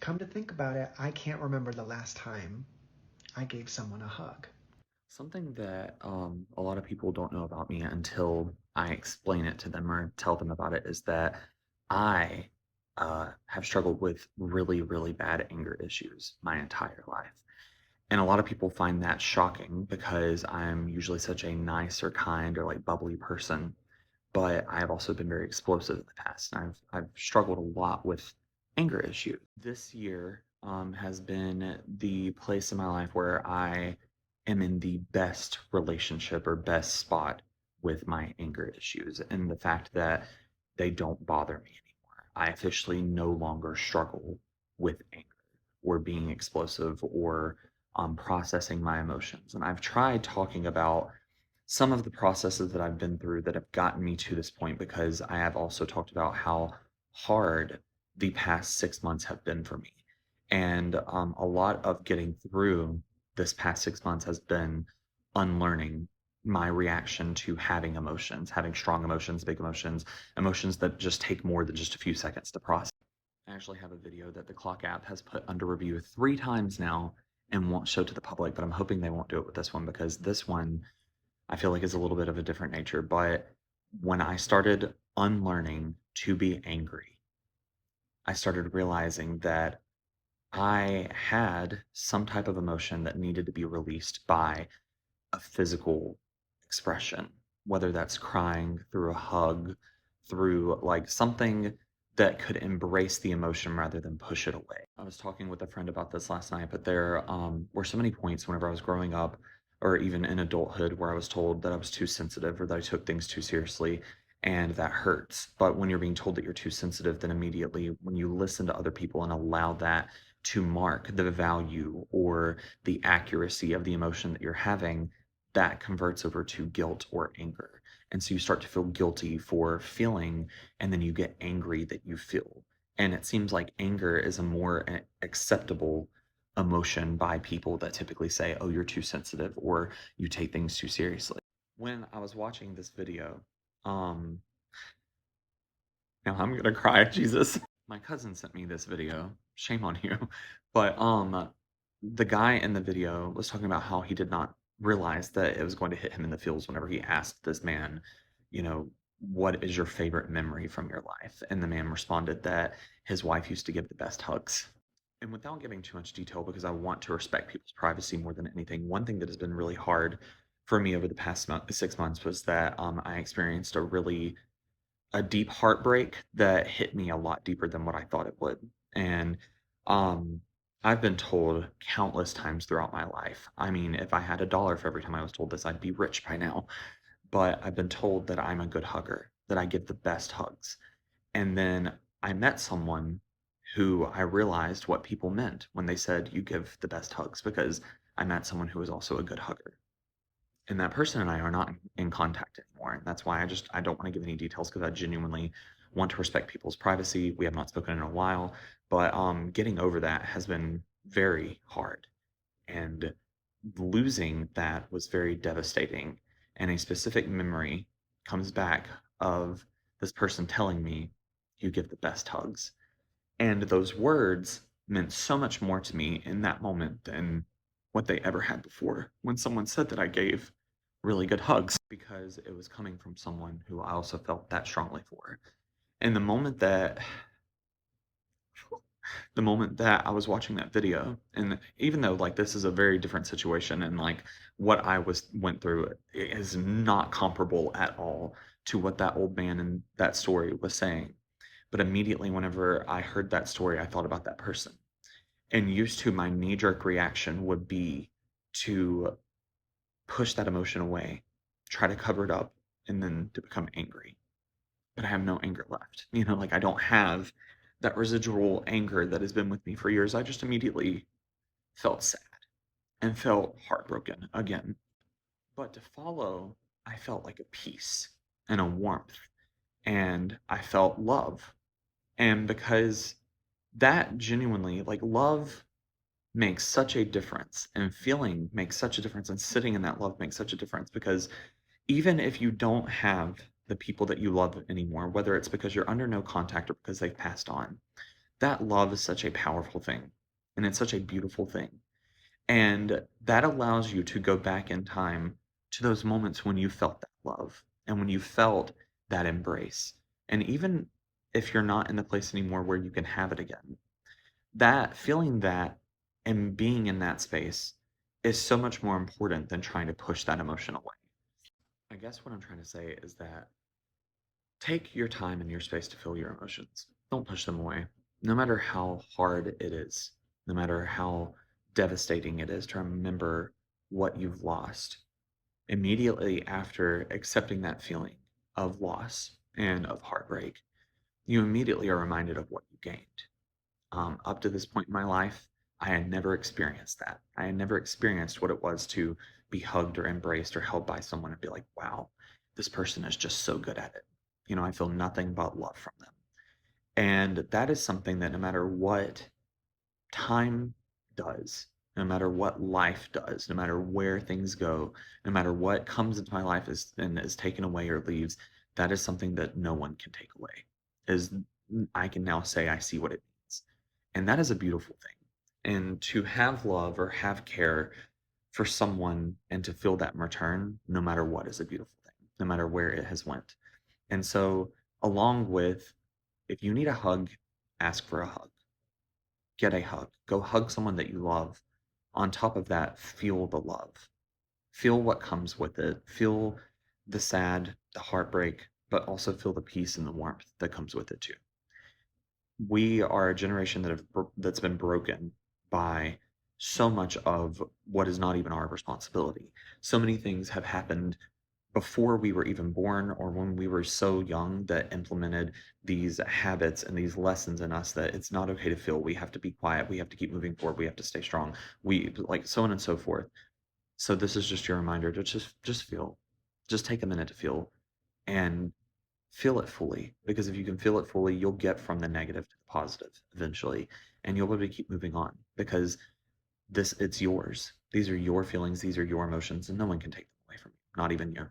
Come to think about it, I can't remember the last time I gave someone a hug. Something that a lot of people don't know about me until I explain it to them or tell them about it is that I have struggled with really, really bad anger issues my entire life. And a lot of people find that shocking because I'm usually such a nice or kind or like bubbly person. But I have also been very explosive in the past. And I've struggled a lot with anger issues. This year has been the place in my life where I am in the best relationship or best spot with my anger issues, and the fact that they don't bother me anymore. I officially no longer struggle with anger or being explosive or processing my emotions. And I've tried talking about some of the processes that I've been through that have gotten me to this point because I have also talked about how hard the past 6 months have been for me. And a lot of getting through this past 6 months has been unlearning my reaction to having emotions, having strong emotions, big emotions, emotions that just take more than just a few seconds to process. I actually have a video that the Clock app has put under review 3 times now and won't show to the public, but I'm hoping they won't do it with this one because this one I feel like is a little bit of a different nature. But when I started unlearning to be angry, I started realizing that I had some type of emotion that needed to be released by a physical expression, whether that's crying, through a hug, through like something that could embrace the emotion rather than push it away. I was talking with a friend about this last night, but there were so many points whenever I was growing up or even in adulthood where I was told that I was too sensitive or that I took things too seriously. And that hurts. But when you're being told that you're too sensitive, then immediately when you listen to other people and allow that to mark the value or the accuracy of the emotion that you're having, that converts over to guilt or anger. And so you start to feel guilty for feeling, and then you get angry that you feel. And it seems like anger is a more acceptable emotion by people that typically say, oh, you're too sensitive or you take things too seriously. When I was watching this video, um, now I'm gonna cry, Jesus. My cousin sent me this video. Shame on you. But the guy in the video was talking about how he did not realize that it was going to hit him in the feels whenever he asked this man, you know, what is your favorite memory from your life? And the man responded that his wife used to give the best hugs. And without giving too much detail, because I want to respect people's privacy more than anything, one thing that has been really hard for me over the past 6 months was that I experienced a deep heartbreak that hit me a lot deeper than what I thought it would. And um, I've been told countless times throughout my life. I mean, if I had a dollar for every time I was told this, I'd be rich by now. But I've been told that I'm a good hugger, that I give the best hugs. And then I met someone who I realized what people meant when they said you give the best hugs because I met someone who was also a good hugger. And that person and I are not in contact anymore. And that's why I don't want to give any details because I genuinely want to respect people's privacy. We have not spoken in a while, but getting over that has been very hard. And losing that was very devastating. And a specific memory comes back of this person telling me, you give the best hugs. And those words meant so much more to me in that moment than what they ever had before when someone said that I gave really good hugs because it was coming from someone who I also felt that strongly for. And the moment that I was watching that video, and even though like this is a very different situation and like what I was went through is not comparable at all to what that old man in that story was saying. But immediately whenever I heard that story, I thought about that person. And used to my knee-jerk reaction would be to push that emotion away, try to cover it up, and then to become angry. But I have no anger left. Like I don't have that residual anger that has been with me for years. I just immediately felt sad and felt heartbroken again. But to follow, I felt like a peace and a warmth, and I felt love. And because that genuinely, like love makes such a difference, and feeling makes such a difference, and sitting in that love makes such a difference because even if you don't have the people that you love anymore, whether it's because you're under no contact or because they've passed on, that love is such a powerful thing, and it's such a beautiful thing. And that allows you to go back in time to those moments when you felt that love and when you felt that embrace. And even if you're not in the place anymore where you can have it again, that feeling that and being in that space is so much more important than trying to push that emotion away. I guess what I'm trying to say is that take your time and your space to feel your emotions. Don't push them away. No matter how hard it is, no matter how devastating it is to remember what you've lost, immediately after accepting that feeling of loss and of heartbreak, you immediately are reminded of what you gained. Up to this point in my life, I had never experienced that. I had never experienced what it was to be hugged or embraced or held by someone and be like, wow, this person is just so good at it. I feel nothing but love from them. And that is something that no matter what time does, no matter what life does, no matter where things go, no matter what comes into my life and is taken away or leaves, that is something that no one can take away. Is I can now say I see what it means. And that is a beautiful thing. And to have love or have care for someone and to feel that in return, no matter what, is a beautiful thing, no matter where it has went. And so, along with, if you need a hug, ask for a hug. Get a hug. Go hug someone that you love. On top of that, feel the love. Feel what comes with it. Feel the sad, the heartbreak, but also feel the peace and the warmth that comes with it too. We are a generation that's been broken by so much of what is not even our responsibility. So many things have happened before we were even born or when we were so young that implemented these habits and these lessons in us that it's not okay to feel. We have to be quiet. We have to keep moving forward. We have to stay strong. We like so on and so forth. So this is just your reminder to just feel. Just take a minute to feel and feel it fully, because if you can feel it fully, you'll get from the negative to the positive eventually, and you'll be able to keep moving on because it's yours. These are your feelings, these are your emotions, and no one can take them away from you, not even you.